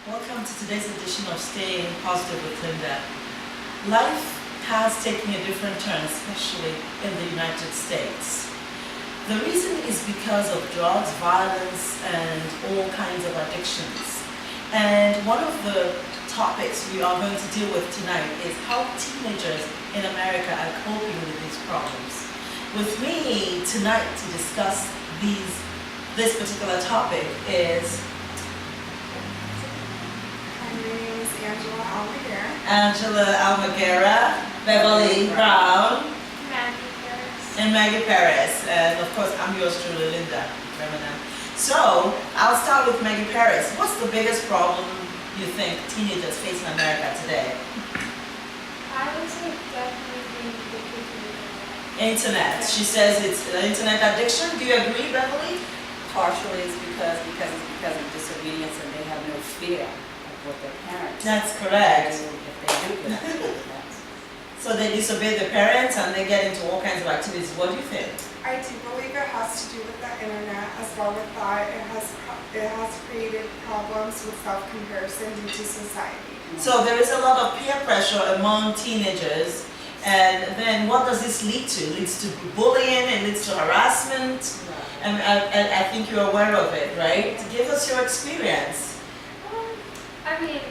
Welcome to today's edition of Staying Positive with Lynda. Life has taken a different turn, especially in the United States. The reason is because of drugs, violence, and all kinds of addictions. And one of the topics we are going to deal with tonight is how teenagers in America are coping with these problems. With me tonight to discuss this particular topic is Angela Almaguera, Beverly Brown, and Maggie Perez. And of course, I'm yours truly, Lynda. So, I'll start with Maggie Perez. What's the biggest problem you think teenagers face in America today? I would say definitely the Internet. She says it's internet addiction. Do you agree, Beverly? Partially it's because of disobedience and they have no fear of what their parents That's correct. do if they do get out. So they disobey their parents and they get into all kinds of activities. What do you think? I do believe it has to do with the internet as well with that. It has created problems with self-comparison due to society. So there is a lot of peer pressure among teenagers, and then what does this lead to? It leads to bullying, it leads to harassment, and I think you're aware of it, right? Give us your experience. I mean,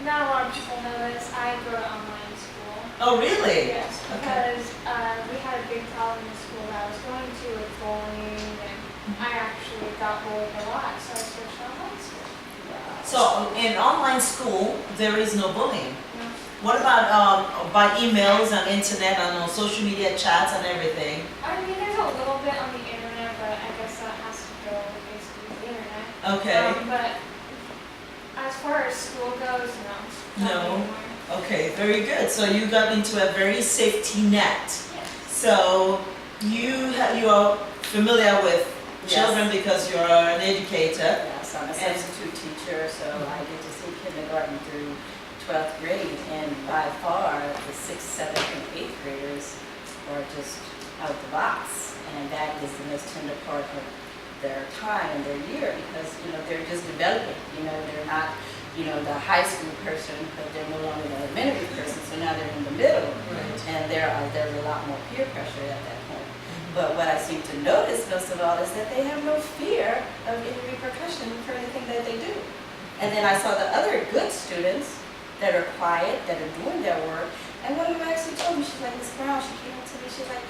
not a lot of people know this. I go to online school. Oh, really? Yes, Okay. because we had a big problem in school that I was going to with bullying, and I actually got bullied a lot, so I switched to online school. So in online school, there is no bullying. Yeah. What about by emails and internet and on social media chats and everything? I mean, there's a little bit on the internet, but I guess that has to go basically with the internet. Okay. But as far as school goes, no. No. Not anymore. Okay, very good. So you got into a very safety net. Yes. So you are familiar with Yes. children because you're an educator. Yes, I'm a substitute teacher, so I get to see kindergarten through 12th grade, and by far the 6th, 7th, and 8th graders are just out the box, and that is the most tender part of their time and their year because they're just developing. They're not the high school person, but they're no longer the elementary person, so now they're in the middle, and there's a lot more peer pressure at that point. But what I seem to notice most of all is that they have no fear of any repercussion for anything that they do. And then I saw the other good students that are quiet, that are doing their work, and one of them actually told me, she's like, Miss Brown, she came up to me, she's like,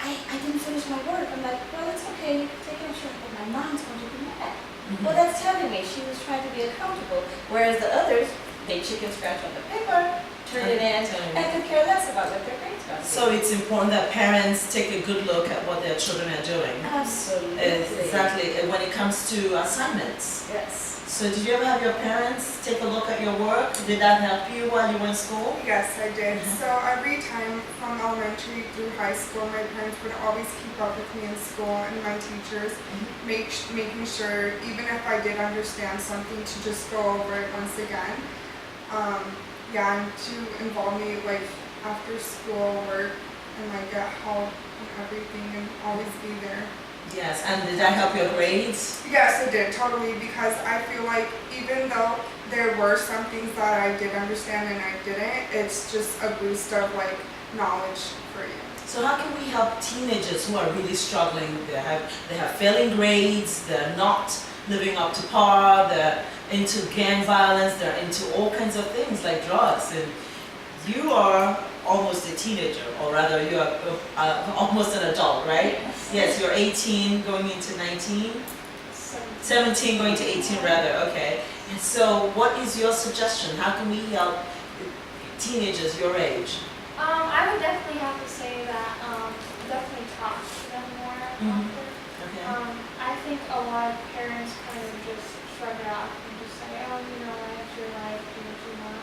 I didn't finish my work. I'm like, well, it's okay, you can take it. She's like, well, my mom's going to be mad. Well, that's telling me she was trying to be accountable, whereas the others, they chicken scratch on the paper, turn it in, and could care less about what their grades are. So it's important that parents take a good look at what their children are doing. Absolutely. Exactly. And when it comes to assignments. Yes. So did you ever have your parents take a look at your work? Did that help you while you were in school? Yes, I did. So every time from elementary through high school, my parents would always keep up with me in school and my teachers, making sure, even if I did understand something, to just go over it once again. And to involve me like after school work and like get help and everything and always be there. Yes. And did that help your grades? Yes, it did, totally, because I feel like even though there were some things that I did understand and I didn't, it's just a boost of like knowledge for you. So how can we help teenagers who are really struggling? They have failing grades, they're not living up to par, they're into gang violence, they're into all kinds of things like drugs. And you are almost a teenager, or rather you are almost an adult, right? Yes, you're 18 going into 19? 17 going to 18 rather, okay. And so what is your suggestion? How can we help teenagers your age? I would definitely have to say that definitely talk to them more often. Okay. I think a lot of parents kind of just shrug it off and just say, oh, it's your life, do what you want.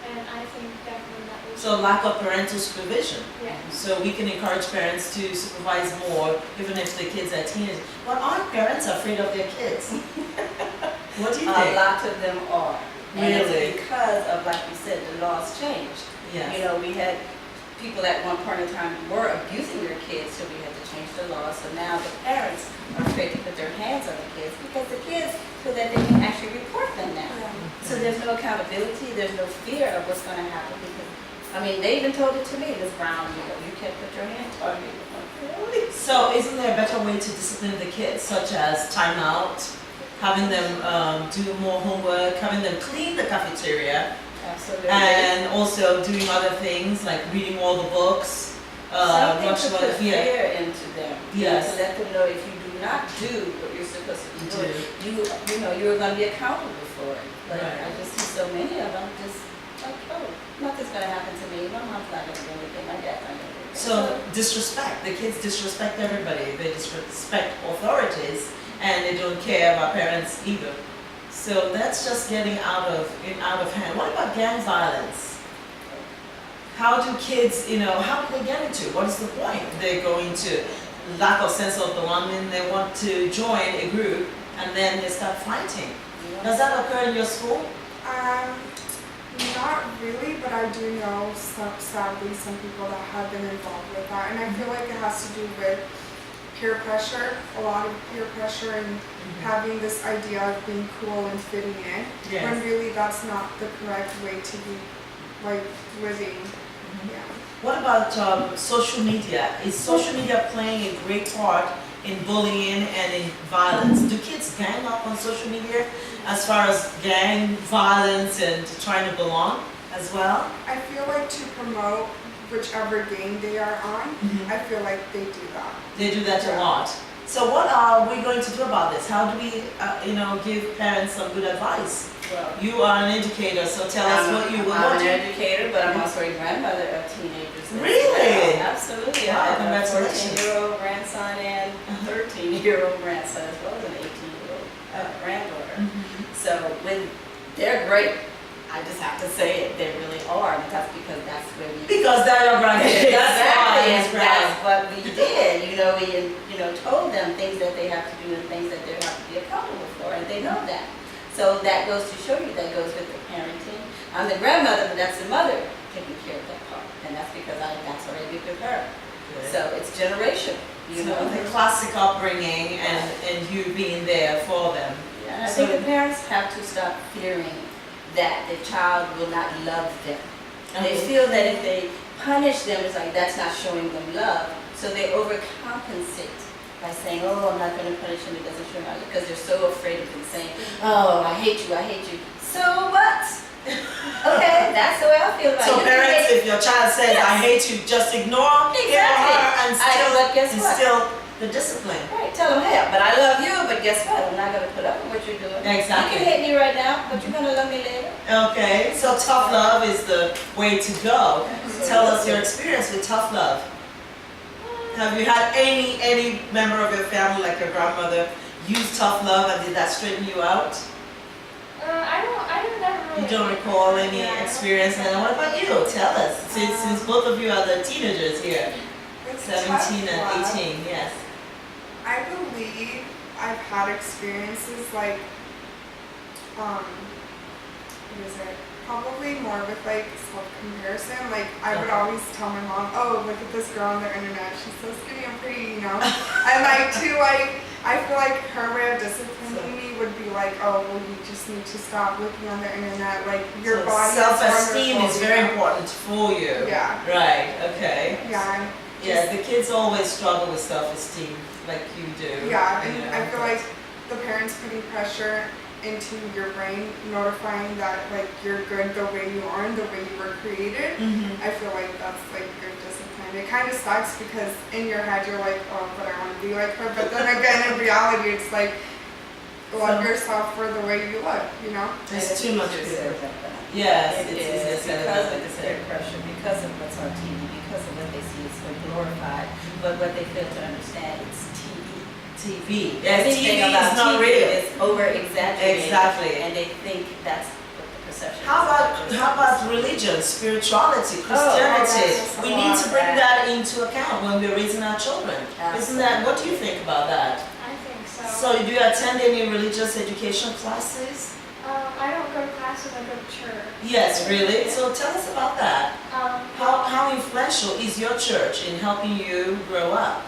And I think definitely that was... So lack of parental supervision. Yeah. So we can encourage parents to supervise more, even if the kids are teenagers. But aren't parents afraid of their kids? What do you think? A lot of them are. And Really? it's because of, like you said, the laws changed. Yes. We had people at one point in time were abusing their kids, so we had to change the law. So now the parents are afraid to put their hands on the kids because the kids feel that they can actually report them now. So there's no accountability, there's no fear of what's gonna happen because, I mean, they even told it to me, Ms. Brown, you can't put your hands on me. Really? So isn't there a better way to discipline the kids, such as timeout, having them do more homework, having them clean the cafeteria, Absolutely. and also doing other things like reading all the books, Something watching to all put the fear into them. Yes. To let them know if you do not do what you're supposed to be doing, you know, you're gonna be accountable for it. But Right. I just see so many of them just like, oh, nothing's gonna happen to me, my mom's not gonna do anything, my dad's not gonna do anything. So disrespect, the kids disrespect everybody, they disrespect authorities, and they don't care about parents either. So that's just getting out of hand. What about gang violence? How do kids, how do they get into? What is the point? They're going to lack of sense of belonging, they want to join a group, and then they start fighting. Does that occur in your school? Not really, but I do know sadly some people that have been involved with that, and I feel like it has to do with peer pressure, a lot of peer pressure, and having this idea of being cool and fitting in, when really that's not the correct way to be living. Yeah. What about social media? Is social media playing a great part in bullying and in violence? Do kids gang up on social media as far as gang violence and trying to belong as well? I feel like to promote whichever game they are on, I feel like they do that. They do that a lot. So what are we going to do about this? How do we, give parents some good advice? Well, You are an educator, so tell us what you would I'm want an to. educator, but I'm also a grandmother of teenagers. Really? Absolutely. Wow, I have a congratulations. 14-year-old grandson and 13-year-old grandson, as well as an 18-year-old granddaughter. So they're great. I just have to say it, they really are, but that's because that's where we... Because they're your grandkids. Exactly, That's and that's what we did. We told them things that they have to do and things that they have to be accountable for, and they know that. So that goes to show you that goes with the parenting. I'm the grandmother, but that's the mother taking care of that part, and that's because that's what I did with her. So it's generational, The classic upbringing and you being there for them. Yeah, I think the parents have to stop fearing that the child will not love them. They feel that if they punish them, it's like that's not showing them love. So they overcompensate by saying, oh, I'm not going to punish him, it doesn't show my love, because they're so afraid of them saying, oh, I hate you, I hate you. So what? Okay, that's the way I feel about it. So parents, if your child says, I hate you, just ignore him or her and but guess what? instill the discipline. Right, tell them, hey, but I love you, but guess what? I'm not going to put up with what you're doing. Exactly. You can hate me right now, but you're going to love me later. Okay, so tough love is the way to go. Tell us your experience with tough love. Have you had any member of your family, like your grandmother, use tough love, and did that straighten you out? I don't never really. You don't recall any Yeah, I don't experience? think And what about you? Tell us, since both of you are the teenagers here, With 17 and tough love, 18, yes. I believe I've had experiences like, what is it? Probably more with self-comparison. Like I would always tell my mom, oh, look at this girl on the internet. She's so skinny and pretty, And I feel like her way of disciplining me would be like, oh, well, you just need to stop looking on the internet. Like your So body self-esteem wonderful, is very important for you. Yeah. Right, okay. Yeah. And Yeah, the kids always struggle with self-esteem, like you do. Yeah, and I feel like the parents putting pressure into your brain, notifying that you're good the way you are and the way you were created. I feel like that's good discipline. It kind of sucks because in your head you're like, oh, but I want to be like her. But then again, in reality, it's like love yourself for the way you look. There's too much pressure. pressure. Yes, It is because of the peer pressure, because of what's on TV, because of what they see is so glorified, but what they fail to understand is TV. TV. Yes, Everything TV about is not TV real. is over-exaggerated. Exactly. And they think that's what the perception is. How about religion, spirituality, Christianity? that's We a need lot. to bring that into account when we're raising our children. Isn't that, what do you think about that? I think so. So do you attend any religious education classes? I don't go to classes, I go to church. Yes, really? So tell us about that. How Um, influential is your church in helping you grow up?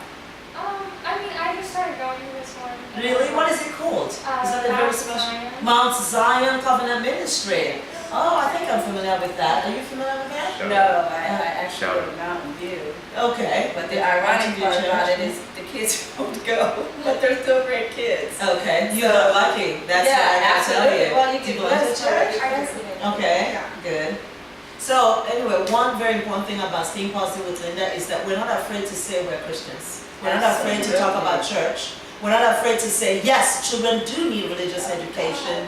I just started going to this one, Really? What is it called? Is that a very Mount special? Zion. Mount Zion Covenant Ministry. Oh, I think I'm familiar with that. Are you familiar with that? No, I actually go to Mountain View. Okay. But the ironic Mountain View part about Church. it is the kids won't go, but they're still great kids. Okay, you got lucky. That's what I gotta tell you. Well, you Do get you go to blessed church? by your president. Okay, Yeah. good. So anyway, one very important thing about staying positive with Lynda is that we're not afraid to say we're Christians. We're not afraid to talk about church. We're not afraid to say, yes, children do need religious education.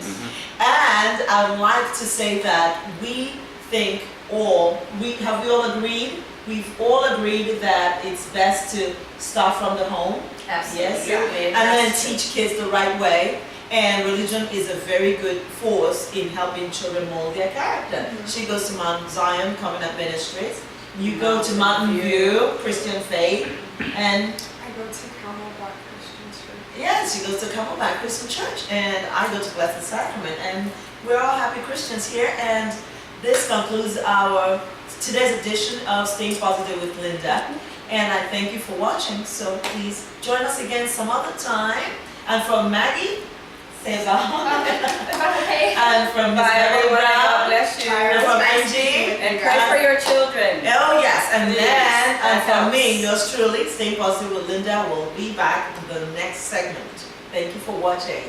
And I would like to say that we think we all agreed? We've all agreed that it's best to start from the home. Absolutely. Yes. And then teach kids the right way. And religion is a very good force in helping children mold their character. She goes to Mount Zion Covenant Ministries. You go to Mountain View Christian Faith. And I go to Camelback Christian Church. yes, she goes to Camelback Christian Church. And I go to Blessed Sacrament. And we're all happy Christians here. And this concludes our today's edition of Staying Positive with Lynda. And I thank you for watching. So please join us again some other time. And from Maggie, say bye. Bye. And from Miss Bye Beverly everyone, God Brown. bless you. And from Angie. And pray for your children. Oh yes, and Please, then and that from helps. me, yours truly, Staying Positive with Lynda will be back in the next segment. Thank you for watching.